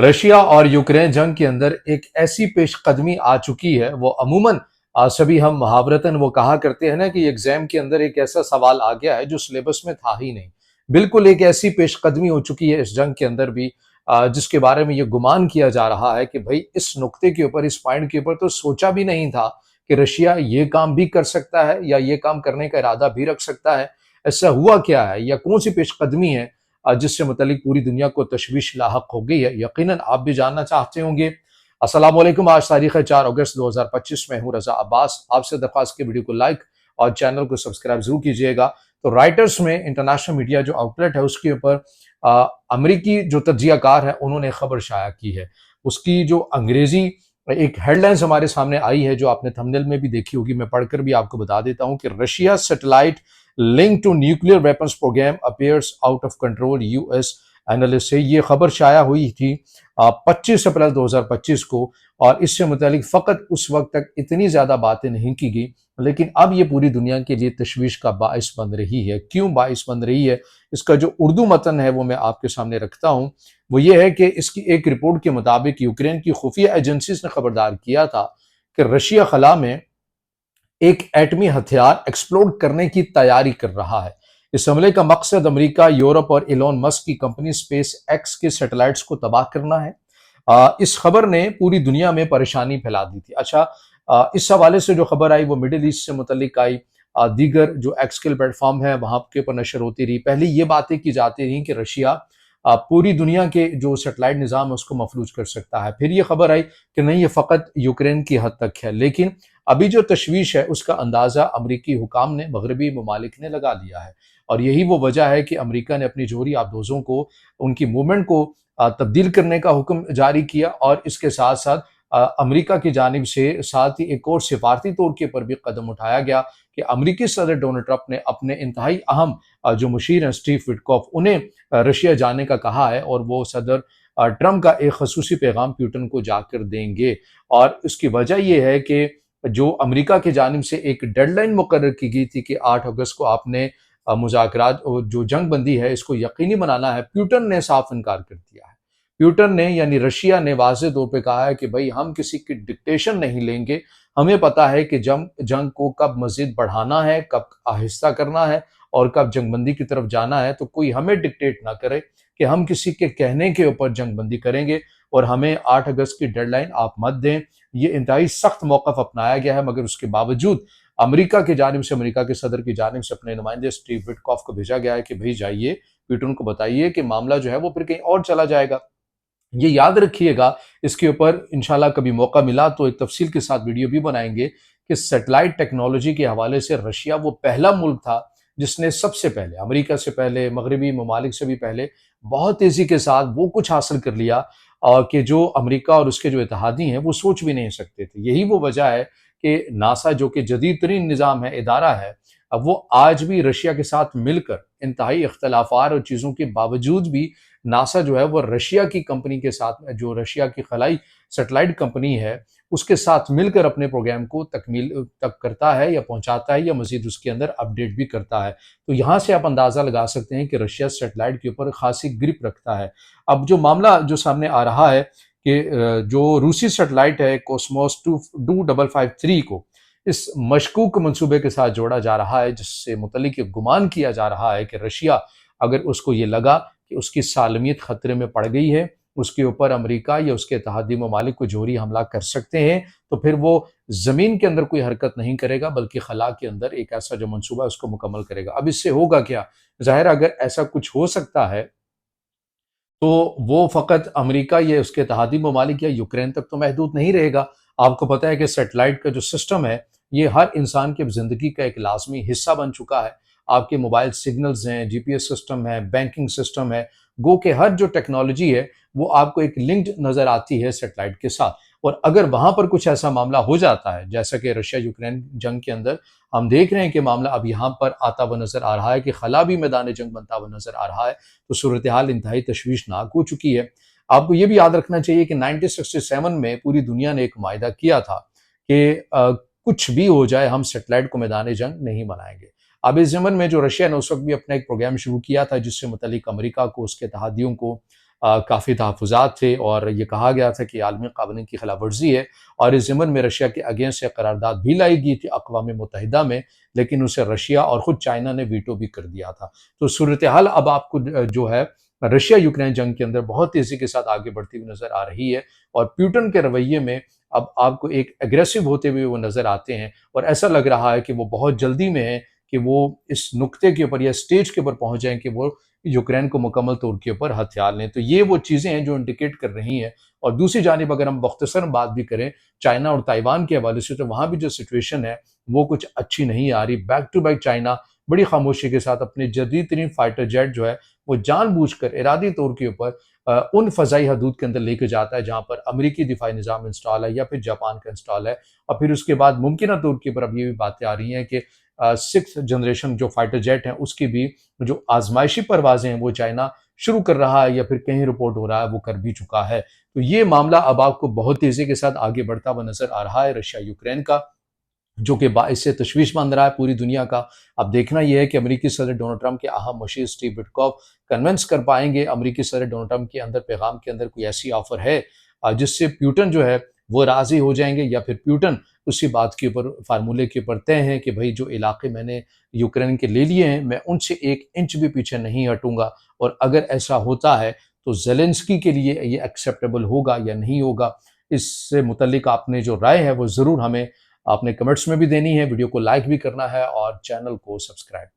Russia और Ukraine जंग के अंदर एक ऐसी पेशकदमी आ चुकी है। वो अमूमन सभी हम मुहावरतन वो कहा करते हैं ना कि एग्जाम के अंदर एक ऐसा सवाल आ गया है जो सिलेबस में था ही नहीं। बिल्कुल एक ऐसी पेशकदमी हो चुकी है इस जंग के अंदर भी, जिसके बारे में ये गुमान किया जा रहा है कि भाई इस नुक्ते के ऊपर, इस पॉइंट के ऊपर तो सोचा भी नहीं था कि रशिया ये काम भी कर सकता है या ये काम करने का इरादा भी रख सकता है। ऐसा हुआ क्या है या कौन सी पेशकदमी है जिससे मुतल्लिक पूरी दुनिया को तशवीश लाहक हो गई है? यकीनन आप भी जानना चाहते होंगे। अस्सलाम वालेकुम। आज तारीख है 4 अगस्त 2025 में हूँ रजा अब्बास। आपसे दरख्वास्त की वीडियो को लाइक और चैनल को सब्सक्राइब जरूर कीजिएगा। तो राइटर्स में इंटरनेशनल मीडिया जो आउटलेट है उसके ऊपर अमरीकी जो तज्जियाकार है उन्होंने खबर शाया की है। उसकी जो अंग्रेजी एक हेडलाइंस हमारे सामने आई है जो आपने थंबनेल में भी देखी होगी, मैं पढ़कर भी आपको बता देता हूं कि Russia satellite link to nuclear weapons programme appears out of control, US analyst से ये खबर शाया हुई थी 25 अप्रैल 2025 को। और इससे मुतालिक फ़कत उस वक्त तक इतनी ज़्यादा बातें नहीं की गई, लेकिन अब ये पूरी दुनिया के लिए तशवीश का बाइस बन रही है। क्यों बाइस बन रही है? इसका जो उर्दू मतन है वो मैं आपके सामने रखता हूँ। वो ये है कि इसकी एक रिपोर्ट के मुताबिक यूक्रेन की खुफिया एजेंसीज ने खबरदार किया था कि रशिया खला में एक एटमी हथियार एक्सप्लोड करने की तैयारी कर रहा है। इस हमले का मकसद अमेरिका, यूरोप और इलॉन मस्क की कंपनी स्पेस एक्स के सैटेलाइट्स को तबाह करना है। इस खबर ने पूरी दुनिया में परेशानी फैला दी थी। अच्छा, इस हवाले से जो खबर आई वो मिडिल ईस्ट से मुतल्लिक आई। दीगर जो एक्सकेल प्लेटफॉर्म है वहां के ऊपर नशर होती रही। पहले ये बातें की जाती रही कि रशिया पूरी दुनिया के जो सैटेलाइट निज़ाम है उसको मफलूज कर सकता है। फिर ये खबर आई कि नहीं, ये फ़कत यूक्रेन की हद तक है। लेकिन अभी जो तशवीश है उसका अंदाज़ा अमरीकी हुकाम ने, मगरबी ममालिक ने लगा लिया है। और यही वो वजह है कि अमरीका ने अपनी जोहरी आबदोज़ों को, उनकी मूवमेंट को तब्दील करने का हुक्म जारी किया। और इसके साथ साथ अमरीका की जानिब से साथ ही एक और सिफारती तौर के ऊपर भी कदम उठाया गया कि अमरीकी सदर डोनाल्ड ट्रंप ने अपने इंतहाई अहम जो मुशीर हैं स्टीव विटकॉफ, उन्हें रशिया जाने का कहा है। और वो सदर ट्रंप का एक खसूसी पैगाम पुतिन को जाकर देंगे। और उसकी वजह यह है कि जो अमरीका की जानिब से एक डेडलाइन मुकर्रर की गई थी कि 8 अगस्त को आपने मुज़ाकरात और जो जंग बंदी है इसको यकीनी बनाना है, पुतिन ने साफ इनकार कर दिया है। पुतिन ने यानी रशिया ने वाज़ेह तौर पे कहा है कि भाई हम किसी की डिक्टेशन नहीं लेंगे। हमें पता है कि जंग को कब मज़ीद बढ़ाना है, कब आहिस्ता करना है और कब जंगबंदी की तरफ जाना है। तो कोई हमें डिक्टेट ना करे कि हम किसी के कहने के ऊपर जंगबंदी करेंगे और हमें 8 अगस्त की डेडलाइन आप मत दें। ये इंतहाई सख्त मौक़िफ़ अपनाया गया है, मगर उसके बावजूद अमेरिका की जानिब से, अमेरिका के सदर की जानिब से अपने नुमाइंदे स्टीव विटकॉफ को भेजा गया है कि भाई जाइए, पुतिन को बताइए कि मामला जो है वो फिर कहीं और चला जाएगा। ये याद रखिएगा। इसके ऊपर इंशाल्लाह कभी मौका मिला तो एक तफसील के साथ वीडियो भी बनाएंगे कि सैटेलाइट टेक्नोलॉजी के हवाले से रशिया वो पहला मुल्क था जिसने सबसे पहले, अमेरिका से पहले, मगरबी ममालिक से भी पहले, बहुत तेजी के साथ वो कुछ हासिल कर लिया कि जो अमेरिका और उसके जो इत्तेहादी हैं वो सोच भी नहीं सकते थे। यही वो वजह है कि नासा जो कि जदीद तरीन निज़ाम है, इदारा है, अब वो आज भी रशिया के साथ मिलकर इंतहाई इख्तलाफात और चीज़ों के बावजूद भी नासा जो है वो रशिया की कंपनी के साथ, जो रशिया की खलाई सैटेलाइट कंपनी है, उसके साथ मिलकर अपने प्रोग्राम को तकमील तक करता है या पहुंचाता है या मजीद उसके अंदर अपडेट भी करता है। तो यहाँ से आप अंदाज़ा लगा सकते हैं कि रशिया सैटेलाइट के ऊपर खासी ग्रिप रखता है। अब जो मामला जो सामने आ रहा है कि जो रूसी सैटेलाइट है कॉस्मोस 2553 को इस मशकूक मंसूबे के साथ जोड़ा जा रहा है, जिससे मुतल्लिक ये गुमान किया जा रहा है कि रशिया, अगर उसको ये लगा कि उसकी सालमियत खतरे में पड़ गई है, उसके ऊपर अमेरिका या उसके इत्तेहादी ममालिक को जोहरी हमला कर सकते हैं, तो फिर वो ज़मीन के अंदर कोई हरकत नहीं करेगा बल्कि खला के अंदर एक ऐसा जो मंसूबा है उसको मुकम्मल करेगा। अब इससे होगा क्या? ज़ाहिर है अगर ऐसा कुछ हो सकता है तो वो फ़कत अमेरिका या उसके इत्तेहादी ममालिक या यूक्रेन तक तो महदूद नहीं रहेगा। आपको पता है कि सैटेलाइट का जो सिस्टम है, ये हर इंसान की ज़िंदगी का एक लाज़मी हिस्सा बन चुका है। आपके मोबाइल सिग्नल्स हैं, जीपीएस सिस्टम है, बैंकिंग सिस्टम है, गो के हर जो टेक्नोलॉजी है, वो आपको एक लिंक्ड नज़र आती है सैटेलाइट के साथ। और अगर वहाँ पर कुछ ऐसा मामला हो जाता है, जैसा कि रशिया यूक्रेन जंग के अंदर हम देख रहे हैं कि मामला अब यहाँ पर आता हुआ नज़र आ रहा है कि खला भी मैदान जंग बनता हुआ नज़र आ रहा है, तो सूरत हाल इंतहाई तशवीशनाक हो चुकी है। आपको ये भी याद रखना चाहिए कि 1967 में पूरी दुनिया ने एक मायदा किया था कि कुछ भी हो जाए हम सैटेलाइट को मैदान जंग नहीं बनाएंगे। अब इस ज़मन में जो रशिया ने उस वक्त भी अपना एक प्रोग्राम शुरू किया था जिससे मुतल्लिक अमेरिका को, उसके इत्तेहादियों को काफ़ी तहफ़्फ़ुज़ात थे और ये कहा गया था कि आलमी क़वानीन की ख़िलाफ़ वर्ज़ी है और इस ज़िमन में रशिया के अगेंस्ट एक करारदाद भी लाई गई थी अक़वाम मुत्तहिदा में, लेकिन उसे रशिया और ख़ुद चाइना ने वीटो भी कर दिया था। तो सूरत-ए-हाल अब आपको जो है रशिया यूक्रेन जंग के अंदर बहुत तेज़ी के साथ आगे बढ़ती हुई नज़र आ रही है और पुतिन के रवैये में अब आपको एक एग्रेसिव होते हुए वो नज़र आते हैं और ऐसा लग रहा है कि वो बहुत जल्दी में है कि वो इस नुक्ते के ऊपर या स्टेज के ऊपर पहुँच जाएँ कि वो यूक्रेन को मुकम्मल तौर के ऊपर हथियार लें। तो ये वो चीज़ें हैं जो इंडिकेट कर रही हैं और दूसरी जानिब अगर हम मुख्तसरन बात भी करें चाइना और ताइवान के हवाले से, तो वहाँ भी जो सिचुएशन है वो कुछ अच्छी नहीं आ रही। बैक टू बैक चाइना बड़ी खामोशी के साथ अपने जदीद तरीन फाइटर जेट जो है वो जानबूझकर इरादी तौर के ऊपर उन फ़ज़ाई हदूद के अंदर लेके जाता है जहाँ पर अमेरिकी दिफ़ाई निज़ाम इंस्टॉल है या फिर जापान का इंस्टॉल है और फिर उसके बाद मुमकिना तौर के ऊपर अब ये भी बातें आ रही हैं कि 6th जनरेशन जो फाइटर जेट हैं उसकी भी जो आज़माइशी परवाज़ें हैं वो चाइना शुरू कर रहा है या फिर कहीं रिपोर्ट हो रहा है वो कर भी चुका है। तो ये मामला अब आपको बहुत तेज़ी के साथ आगे बढ़ता हुआ नज़र आ रहा है रशिया यूक्रेन का, जो कि बाइस से तशवीश बन रहा है पूरी दुनिया का। अब देखना यह है कि अमेरिकी सदर डोनाल्ड ट्रंप के अहम मशीर स्टीव विटकॉफ कन्विंस कर पाएंगे अमेरिकी सदर डोनाल्ड ट्रंप के अंदर पैगाम के अंदर कोई ऐसी ऑफर है जिससे पुतिन जो है वो राजी हो जाएंगे या फिर पुतिन उसी बात के ऊपर फार्मूले के ऊपर तय है कि भाई जो इलाके मैंने यूक्रेन के ले लिए हैं मैं उनसे 1 इंच भी पीछे नहीं हटूंगा और अगर ऐसा होता है तो ज़ेलेंस्की के लिए ये एक्सेप्टेबल होगा या नहीं होगा। इससे मुतल्लिक आपने जो राय है वो ज़रूर हमें आपने कमेंट्स में भी देनी है, वीडियो को लाइक भी करना है और चैनल को सब्सक्राइब